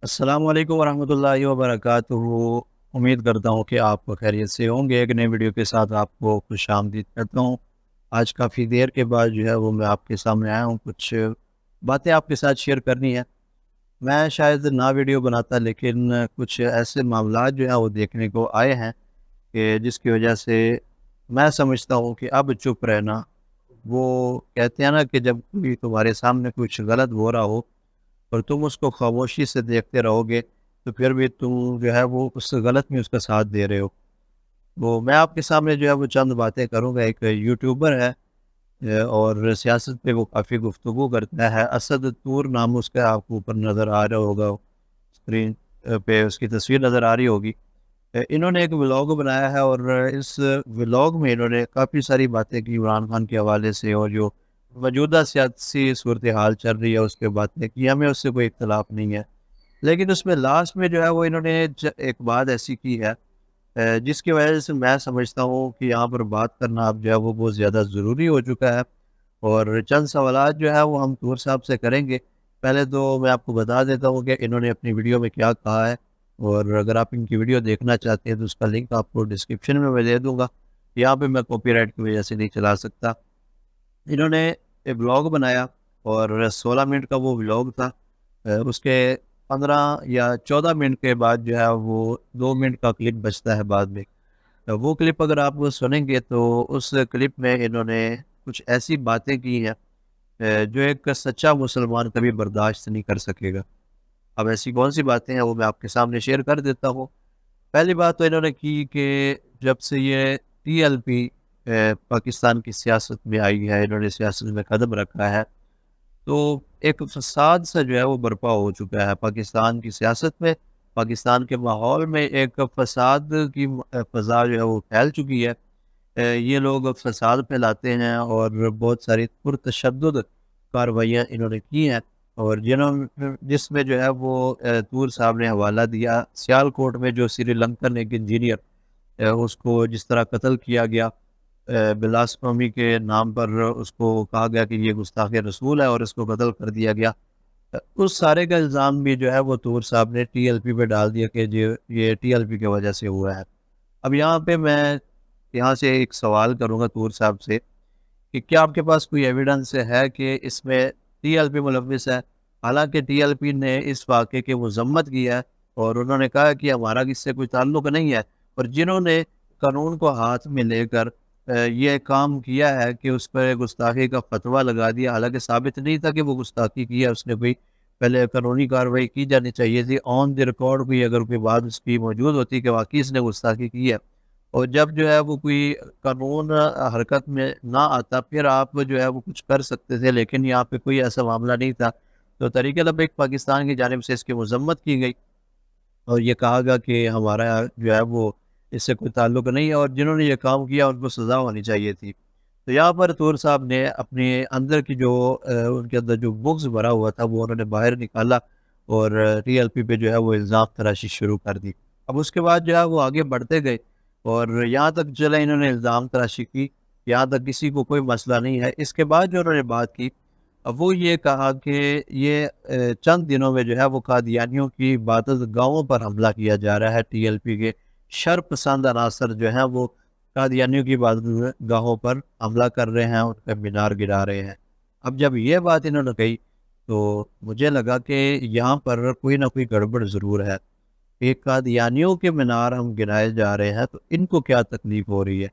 السلام علیکم ورحمۃ اللہ وبرکاتہ۔ امید کرتا ہوں کہ آپ خیریت سے ہوں گے۔ ایک نئے ویڈیو کے ساتھ آپ کو خوش آمدید کرتا ہوں۔ آج کافی دیر کے بعد جو ہے وہ میں آپ کے سامنے آیا ہوں، کچھ باتیں آپ کے ساتھ شیئر کرنی ہے۔ میں شاید نہ ویڈیو بناتا، لیکن کچھ ایسے معاملات جو ہیں وہ دیکھنے کو آئے ہیں کہ جس کی وجہ سے میں سمجھتا ہوں کہ اب چپ رہنا، وہ کہتے ہیں نا کہ جب کوئی تمہارے سامنے کچھ غلط ہو رہا ہو اور تم اس کو خاموشی سے دیکھتے رہو گے تو پھر بھی تم جو ہے وہ اس غلط میں اس کا ساتھ دے رہے ہو۔ وہ میں آپ کے سامنے جو ہے وہ چند باتیں کروں گا۔ ایک یوٹیوبر ہے اور سیاست پہ وہ کافی گفتگو کرتا ہے، اسد طور نام اس کا آپ کو اوپر نظر آ رہا ہوگا، اسکرین پہ اس کی تصویر نظر آ رہی ہوگی۔ انہوں نے ایک ولاگ بنایا ہے اور اس ولاگ میں انہوں نے کافی ساری باتیں کی عمران خان کے حوالے سے، اور جو موجودہ سیاسی صورتحال چل رہی ہے اس کے باتیں کی، ہمیں اس سے کوئی اختلاف نہیں ہے۔ لیکن اس میں لاسٹ میں جو ہے وہ انہوں نے ایک بات ایسی کی ہے جس کی وجہ سے میں سمجھتا ہوں کہ یہاں پر بات کرنا اب جو ہے وہ بہت زیادہ ضروری ہو چکا ہے، اور چند سوالات جو ہے وہ ہم طور صاحب سے کریں گے۔ پہلے تو میں آپ کو بتا دیتا ہوں کہ انہوں نے اپنی ویڈیو میں کیا کہا ہے، اور اگر آپ ان کی ویڈیو دیکھنا چاہتے ہیں تو اس کا لنک آپ کو ڈسکرپشن میں دے دوں گا۔ یہاں پہ میں کاپی رائٹ کی وجہ سے نہیں چلا سکتا۔ انہوں نے ایک ولاگ بنایا اور 16 منٹ کا وہ ولاگ تھا۔ اس کے 15 یا 14 منٹ کے بعد جو ہے وہ 2 منٹ کا کلپ بچتا ہے بعد میں۔ وہ کلپ اگر آپ وہ سنیں گے تو اس کلپ میں انہوں نے کچھ ایسی باتیں کی ہیں جو ایک سچا مسلمان کبھی برداشت نہیں کر سکے گا۔ اب ایسی کون سی باتیں ہیں وہ میں آپ کے سامنے شیئر کر دیتا ہوں۔ پہلی بات تو انہوں نے کی کہ جب سے یہ ٹی ایل پی پاکستان کی سیاست میں آئی ہے، انہوں نے سیاست میں قدم رکھا ہے، تو ایک فساد سا جو ہے وہ برپا ہو چکا ہے پاکستان کی سیاست میں۔ پاکستان کے ماحول میں ایک فساد کی فضا جو ہے وہ پھیل چکی ہے۔ یہ لوگ فساد پھیلاتے ہیں اور بہت ساری پرتشدد کارروائیاں انہوں نے کی ہیں، اور جس میں جو ہے وہ طور صاحب نے حوالہ دیا سیالکوٹ میں جو سری لنکن ایک انجینئر اس کو جس طرح قتل کیا گیا بلاسفمی کے نام پر، اس کو کہا گیا کہ یہ گستاخ رسول ہے اور اس کو قتل کر دیا گیا۔ اس سارے کا الزام بھی جو ہے وہ طور صاحب نے ٹی ایل پی پہ ڈال دیا کہ یہ ٹی ایل پی کی وجہ سے ہوا ہے۔ اب یہاں پہ میں یہاں سے ایک سوال کروں گا طور صاحب سے کہ کیا آپ کے پاس کوئی ایویڈنس ہے کہ اس میں ٹی ایل پی ملوث ہے؟ حالانکہ ٹی ایل پی نے اس واقعے کی مذمت کی ہے اور انہوں نے کہا کہ ہمارا اس سے کوئی تعلق نہیں ہے، اور جنہوں نے قانون کو ہاتھ میں لے کر یہ کام کیا ہے کہ اس پر گستاخی کا فتویٰ لگا دیا، حالانکہ ثابت نہیں تھا کہ وہ گستاخی کی ہے، اس نے کوئی پہلے قانونی کارروائی کی جانی چاہیے تھی، آن دی ریکارڈ کوئی اگر کوئی بات اس کی موجود ہوتی کہ واقعی اس نے گستاخی کی ہے، اور جب جو ہے وہ کوئی قانون حرکت میں نہ آتا پھر آپ جو ہے وہ کچھ کر سکتے تھے، لیکن یہاں پہ کوئی ایسا معاملہ نہیں تھا۔ تو تحریک لبیک پاکستان کی جانب سے اس کی مذمت کی گئی اور یہ کہا گیا کہ ہمارا جو ہے وہ اس سے کوئی تعلق نہیں ہے، اور جنہوں نے یہ کام کیا ان کو سزا ہونی چاہیے تھی۔ تو یہاں پر طور صاحب نے اپنے اندر کی جو ان کے اندر جو بغض بھرا ہوا تھا وہ انہوں نے باہر نکالا اور ٹی ایل پی پہ جو ہے وہ الزام تراشی شروع کر دی۔ اب اس کے بعد جو ہے وہ آگے بڑھتے گئے اور یہاں تک چلے انہوں نے الزام تراشی کی، یہاں تک کسی کو کوئی مسئلہ نہیں ہے۔ اس کے بعد جو انہوں نے بات کی اب وہ یہ کہا کہ یہ چند دنوں میں جو ہے وہ قادیانیوں کی عبادت گاہوں پر حملہ کیا جا رہا ہے۔ ٹی ایل پی کے شر پسند عناصر جو ہیں وہ قادیانیوں کی عبادت گاہوں پر حملہ کر رہے ہیں، ان کا مینار گرا رہے ہیں۔ اب جب یہ بات انہوں نے کہی تو مجھے لگا کہ یہاں پر کوئی نہ کوئی گڑبڑ ضرور ہے۔ ایک قادیانیوں کے مینار ہم گرائے جا رہے ہیں تو ان کو کیا تکلیف ہو رہی ہے؟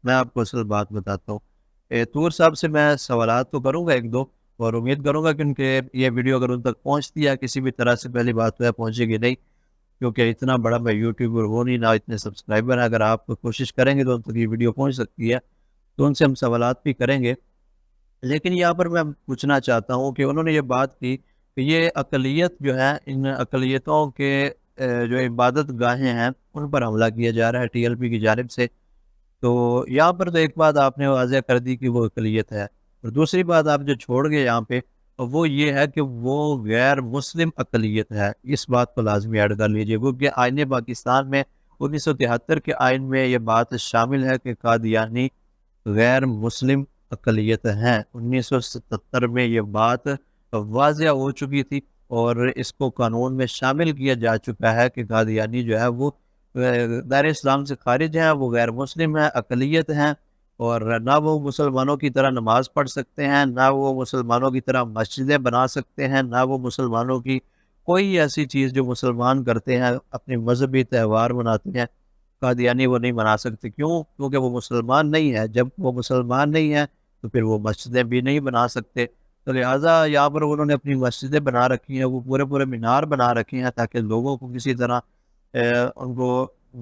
میں آپ کو اصل بات بتاتا ہوں۔ طور صاحب سے میں سوالات تو کروں گا ایک دو، اور امید کروں گا کہ ان کے یہ ویڈیو اگر ان تک پہنچتی ہے کسی بھی طرح سے، پہلی بات تو ہے پہنچے گی نہیں، کیونکہ اتنا بڑا میں یوٹیوبر ہوں نہیں، نہ اتنے سبسکرائبر ہیں۔ اگر آپ کوشش کریں گے تو ان تک یہ ویڈیو پہنچ سکتی ہے، تو ان سے ہم سوالات بھی کریں گے۔ لیکن یہاں پر میں پوچھنا چاہتا ہوں کہ انہوں نے یہ بات کی کہ یہ اقلیت جو ہے، ان اقلیتوں کے جو عبادت گاہیں ہیں ان پر حملہ کیا جا رہا ہے ٹی ایل پی کی جانب سے۔ تو یہاں پر تو ایک بات آپ نے واضح کر دی کہ وہ اقلیت ہے، اور دوسری بات آپ جو چھوڑ گئے یہاں پہ وہ یہ ہے کہ وہ غیر مسلم اقلیت ہے۔ اس بات کو لازمی ایڈ کر لیجئے، کیونکہ آئین پاکستان میں 1973 کے آئین میں یہ بات شامل ہے کہ قادیانی غیر مسلم اقلیت ہیں۔ 1977 میں یہ بات واضح ہو چکی تھی، اور اس کو قانون میں شامل کیا جا چکا ہے کہ قادیانی جو ہے وہ دائرۂ اسلام سے خارج ہیں، وہ غیر مسلم ہیں، اقلیت ہیں، اور نہ وہ مسلمانوں کی طرح نماز پڑھ سکتے ہیں، نہ وہ مسلمانوں کی طرح مسجدیں بنا سکتے ہیں، نہ وہ مسلمانوں کی کوئی ایسی چیز جو مسلمان کرتے ہیں، اپنے مذہبی تہوار مناتے ہیں، قادیانی وہ نہیں منا سکتے۔ کیوں؟ کیونکہ وہ مسلمان نہیں ہے۔ جب وہ مسلمان نہیں ہے تو پھر وہ مسجدیں بھی نہیں بنا سکتے۔ تو لہٰذا یہاں پر انہوں نے اپنی مسجدیں بنا رکھی ہیں، وہ پورے پورے مینار بنا رکھے ہیں تاکہ لوگوں کو کسی طرح ان کو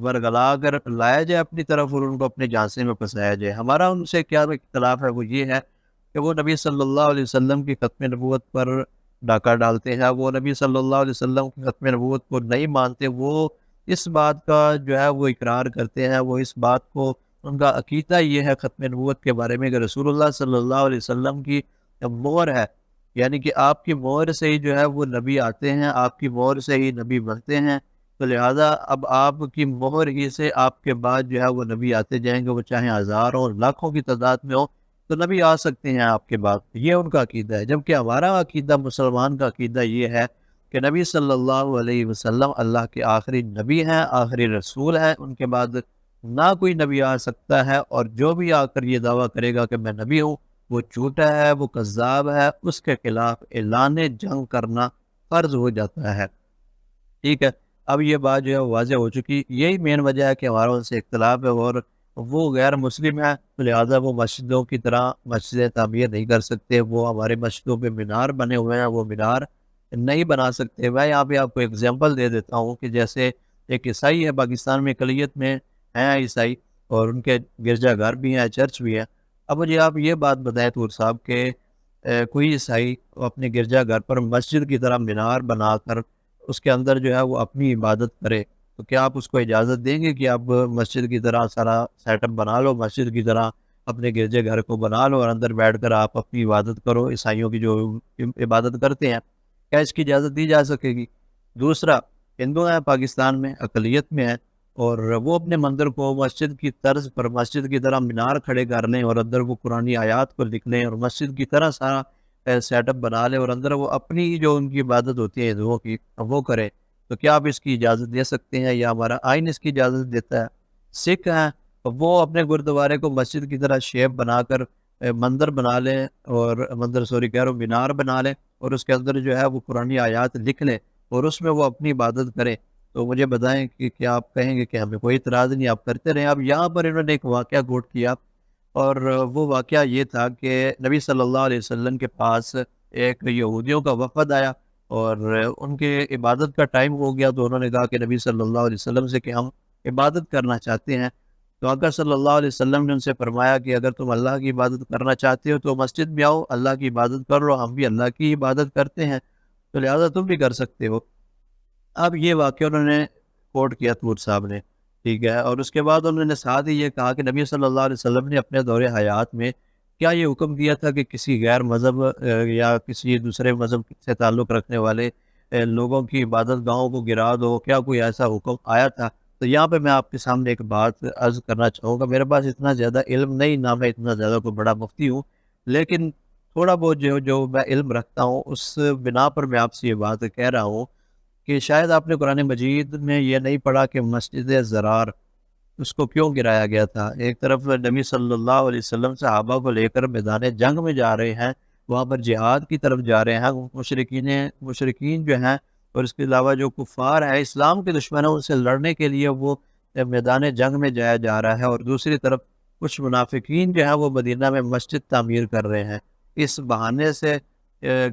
ورگلا کر لایا جائے اپنی طرف اور ان کو اپنے جھانسے میں پھنسایا جائے۔ ہمارا ان سے کیا اختلاف ہے، وہ یہ ہے کہ وہ نبی صلی اللہ علیہ وسلم کی ختم نبوت پر ڈاکہ ڈالتے ہیں، وہ نبی صلی اللہ علیہ وسلم کی ختم نبوت کو نہیں مانتے، وہ اس بات کا جو ہے وہ اقرار کرتے ہیں، وہ اس بات کو، ان کا عقیدہ یہ ہے ختم نبوت کے بارے میں کہ رسول اللہ صلی اللہ علیہ وسلم کی مہر ہے، یعنی کہ آپ کی مہر سے ہی جو ہے وہ نبی آتے ہیں، آپ کی مہر سے ہی نبی بنتے ہیں، تو لہٰذا اب آپ کی مہر ہی سے آپ کے بعد جو ہے وہ نبی آتے جائیں گے، وہ چاہے ہزاروں لاکھوں کی تعداد میں ہو تو نبی آ سکتے ہیں آپ کے بعد۔ یہ ان کا عقیدہ ہے، جبکہ ہمارا عقیدہ، مسلمان کا عقیدہ یہ ہے کہ نبی صلی اللہ علیہ وسلم اللہ کے آخری نبی ہیں، آخری رسول ہیں، ان کے بعد نہ کوئی نبی آ سکتا ہے، اور جو بھی آ کر یہ دعویٰ کرے گا کہ میں نبی ہوں وہ جھوٹا ہے، وہ کذاب ہے، اس کے خلاف اعلان جنگ کرنا فرض ہو جاتا ہے۔ ٹھیک ہے، اب یہ بات جو ہے واضح ہو چکی، یہی مین وجہ ہے کہ ہمارا ان سے اختلاف ہے، اور وہ غیر مسلم ہے تو لہٰذا وہ مسجدوں کی طرح مسجدیں تعمیر نہیں کر سکتے، وہ ہمارے مسجدوں پہ مینار بنے ہوئے ہیں، وہ مینار نہیں بنا سکتے۔ میں یہاں پہ آپ کو ایگزامپل دے دیتا ہوں کہ جیسے ایک عیسائی ہے، پاکستان میں اقلیت میں ہیں عیسائی، اور ان کے گرجا گھر بھی ہیں، چرچ بھی ہے۔ اب مجھے آپ یہ بات بتائیں طور صاحب کہ کوئی عیسائی اپنے گرجا گھر پر مسجد کی طرح مینار بنا کر اس کے اندر جو ہے وہ اپنی عبادت کرے، تو کیا آپ اس کو اجازت دیں گے کہ آپ مسجد کی طرح سارا سیٹ اپ بنا لو، مسجد کی طرح اپنے گرجے گھر کو بنا لو اور اندر بیٹھ کر آپ اپنی عبادت کرو، عیسائیوں کی جو عبادت کرتے ہیں، کیا اس کی اجازت دی جا سکے گی؟ دوسرا، ہندو ہیں پاکستان میں، اقلیت میں ہیں، اور وہ اپنے مندر کو مسجد کی طرز پر مسجد کی طرح مینار کھڑے کر لیں اور اندر وہ قرآنی آیات کو لکھ لیں اور مسجد کی طرح سارا سیٹ اپ بنا لیں اور اندر وہ اپنی جو ان کی عبادت ہوتی ہے ہندوؤں کی وہ کریں، تو کیا آپ اس کی اجازت دے سکتے ہیں یا ہمارا آئین اس کی اجازت دیتا ہے؟ سکھ ہیں، وہ اپنے گردوارے کو مسجد کی طرح شیپ بنا کر مندر بنا لیں، اور مندر کہہ رہا ہوں مینار بنا لیں، اور اس کے اندر جو ہے وہ قرآنی آیات لکھ لیں اور اس میں وہ اپنی عبادت کریں، تو مجھے بتائیں کہ کیا آپ کہیں گے کہ ہمیں کوئی اعتراض نہیں، آپ کرتے رہیں؟ اب یہاں پر انہوں نے ایک واقعہ کوٹ کیا، اور وہ واقعہ یہ تھا کہ نبی صلی اللہ علیہ وسلم کے پاس ایک یہودیوں کا وفد آیا، اور ان کے عبادت کا ٹائم ہو گیا، تو انہوں نے کہا کہ نبی صلی اللہ علیہ وسلم سے کہ ہم عبادت کرنا چاہتے ہیں، تو آقا صلی اللہ علیہ وسلم نے ان سے فرمایا کہ اگر تم اللہ کی عبادت کرنا چاہتے ہو تو مسجد میں آؤ، اللہ کی عبادت کر لو، ہم بھی اللہ کی عبادت کرتے ہیں، تو لہٰذا تم بھی کر سکتے ہو۔ اب یہ واقعہ انہوں نے کوٹ کیا تور صاحب نے، ٹھیک ہے، اور اس کے بعد انہوں نے ساتھ ہی یہ کہا کہ نبی صلی اللہ علیہ وسلم نے اپنے دور حیات میں کیا یہ حکم دیا تھا کہ کسی غیر مذہب یا کسی دوسرے مذہب سے تعلق رکھنے والے لوگوں کی عبادت گاہوں کو گرا دو، کیا کوئی ایسا حکم آیا تھا؟ تو یہاں پہ میں آپ کے سامنے ایک بات عرض کرنا چاہوں گا، میرے پاس اتنا زیادہ علم نہیں، نہ میں اتنا زیادہ کوئی بڑا مفتی ہوں، لیکن تھوڑا بہت جو میں علم رکھتا ہوں اس بنا پر میں آپ سے یہ بات کہہ رہا ہوں کہ شاید آپ نے قرآن مجید میں یہ نہیں پڑھا کہ مسجد ضرار اس کو کیوں گرایا گیا تھا۔ ایک طرف نبی صلی اللہ علیہ وسلم صحابہ کو لے کر میدان جنگ میں جا رہے ہیں، وہاں پر جہاد کی طرف جا رہے ہیں، مشرکین جو ہیں اور اس کے علاوہ جو کفار ہیں، اسلام کے دشمن ہیں، ان سے لڑنے کے لیے وہ میدان جنگ میں جایا جا رہا ہے، اور دوسری طرف کچھ منافقین جو ہیں وہ مدینہ میں مسجد تعمیر کر رہے ہیں اس بہانے سے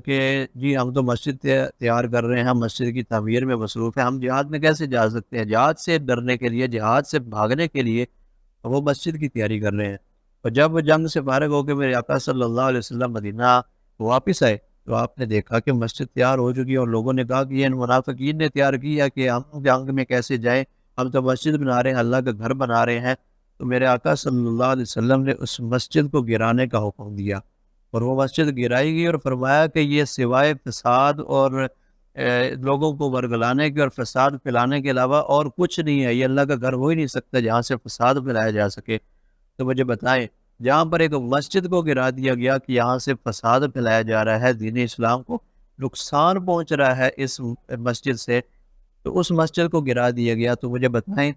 کہ جی ہم تو مسجد تیار کر رہے ہیں، مسجد کی تعمیر میں مصروف ہیں، ہم جہاد میں کیسے جا سکتے ہیں؟ جہاد سے ڈرنے کے لیے، جہاد سے بھاگنے کے لیے وہ مسجد کی تیاری کر رہے ہیں۔ اور جب جنگ سے فارغ ہو کے میرے آقا صلی اللہ علیہ وسلم مدینہ واپس آئے تو آپ نے دیکھا کہ مسجد تیار ہو چکی ہے، اور لوگوں نے کہا کہ یہ ان منافقین نے تیار کی ہے کہ ہم جنگ میں کیسے جائیں، ہم تو مسجد بنا رہے ہیں، اللہ کا گھر بنا رہے ہیں۔ تو میرے آقا صلی اللہ علیہ وسلم نے اس مسجد کو گرانے کا حکم دیا، اور وہ مسجد گرائی گئی، اور فرمایا کہ یہ سوائے فساد اور لوگوں کو ورگلانے کے اور فساد پھیلانے کے علاوہ اور کچھ نہیں ہے، یہ اللہ کا گھر ہو ہی نہیں سکتا جہاں سے فساد پھیلایا جا سکے۔ تو مجھے بتائیں، جہاں پر ایک مسجد کو گرا دیا گیا کہ یہاں سے فساد پھیلایا جا رہا ہے دین اسلام کو، نقصان پہنچ رہا ہے اس مسجد سے، تو اس مسجد کو گرا دیا گیا۔ تو مجھے بتائیں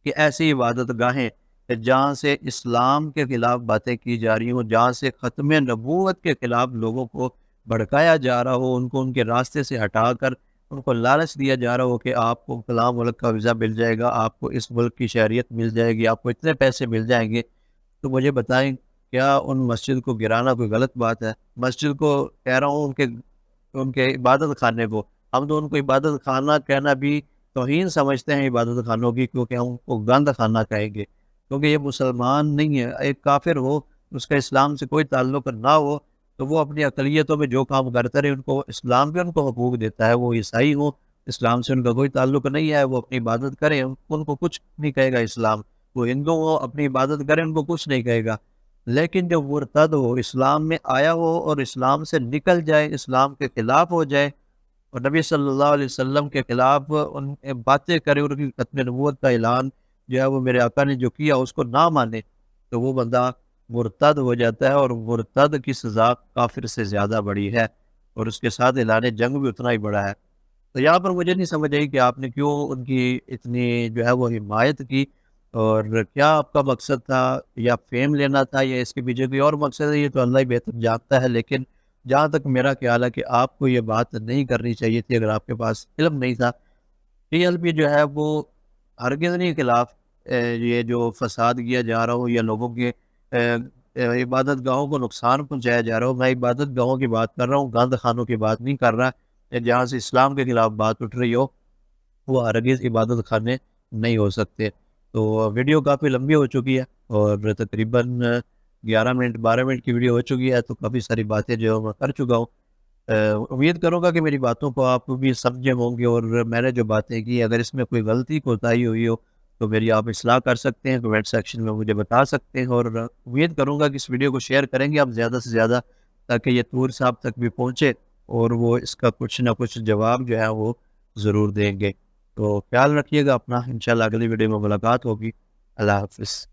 کہ ایسی عبادت گاہیں جہاں سے اسلام کے خلاف باتیں کی جا رہی ہوں، جہاں سے ختم نبوت کے خلاف لوگوں کو بھڑکایا جا رہا ہو، ان کو ان کے راستے سے ہٹا کر ان کو لالچ دیا جا رہا ہو کہ آپ کو فلاں ملک کا ویزا مل جائے گا، آپ کو اس ملک کی شہریت مل جائے گی، آپ کو اتنے پیسے مل جائیں گے، تو مجھے بتائیں کیا ان مسجد کو گرانا کوئی غلط بات ہے؟ مسجد کو کہہ رہا ہوں ان کے عبادت خانے کو، ہم تو ان کو عبادت خانہ کہنا بھی توہین سمجھتے ہیں عبادت خانوں کی، کیونکہ ہم کو گند خانہ کہیں گے، کیونکہ یہ مسلمان نہیں ہے۔ ایک کافر ہو، اس کا اسلام سے کوئی تعلق نہ ہو، تو وہ اپنی اقلیتوں میں جو کام کرتا رہے، ان کو اسلام بھی ان کو حقوق دیتا ہے۔ وہ عیسائی ہو، اسلام سے ان کا کوئی تعلق نہیں ہے، وہ اپنی عبادت کریں، ان کو کچھ نہیں کہے گا اسلام۔ وہ ہندو ہو، اپنی عبادت کریں، ان کو کچھ نہیں کہے گا۔ لیکن جب مرتد ہو، اسلام میں آیا ہو اور اسلام سے نکل جائے، اسلام کے خلاف ہو جائے اور نبی صلی اللہ علیہ وسلم کے خلاف ان باتیں کرے، ان کی ختم نبوت کا اعلان جو ہے وہ میرے آقا نے جو کیا اس کو نہ مانے، تو وہ بندہ مرتد ہو جاتا ہے، اور مرتد کی سزا کافر سے زیادہ بڑی ہے، اور اس کے ساتھ اعلان جنگ بھی اتنا ہی بڑا ہے۔ تو یہاں پر مجھے نہیں سمجھ آئی کہ آپ نے کیوں ان کی اتنی جو ہے وہ حمایت کی، اور کیا آپ کا مقصد تھا؟ یا فیم لینا تھا، یا اس کے پیچھے کوئی اور مقصد ہے؟ یہ تو اللہ ہی بہتر جانتا ہے، لیکن جہاں تک میرا خیال ہے کہ آپ کو یہ بات نہیں کرنی چاہیے تھی اگر آپ کے پاس علم نہیں تھا۔ ٹی ایل پی جو ہے وہ ہرگز نہیں خلاف یہ جو فساد کیا جا رہا ہو یا لوگوں کے عبادت گاہوں کو نقصان پہنچایا جا رہا ہو، میں عبادت گاہوں کی بات کر رہا ہوں، گند خانوں کی بات نہیں کر رہا۔ جہاں سے اسلام کے خلاف بات اٹھ رہی ہو، وہ ہرگز عبادت خانے نہیں ہو سکتے۔ تو ویڈیو کافی لمبی ہو چکی ہے، اور تقریباً 11 منٹ 12 منٹ کی ویڈیو ہو چکی ہے، تو کافی ساری باتیں جو میں کر چکا ہوں۔ امید کروں گا کہ میری باتوں کو آپ بھی سمجھے ہوں گے، اور میں نے جو باتیں کی اگر اس میں کوئی غلطی کوتاہی ہوئی ہو تو میری آپ اصلاح کر سکتے ہیں، کمنٹ سیکشن میں مجھے بتا سکتے ہیں، اور امید کروں گا کہ اس ویڈیو کو شیئر کریں گے آپ زیادہ سے زیادہ، تاکہ یہ طور صاحب تک بھی پہنچے اور وہ اس کا کچھ نہ کچھ جواب جو ہے وہ ضرور دیں گے۔ تو خیال رکھیے گا اپنا، انشاءاللہ اگلی ویڈیو میں ملاقات ہوگی۔ اللہ حافظ۔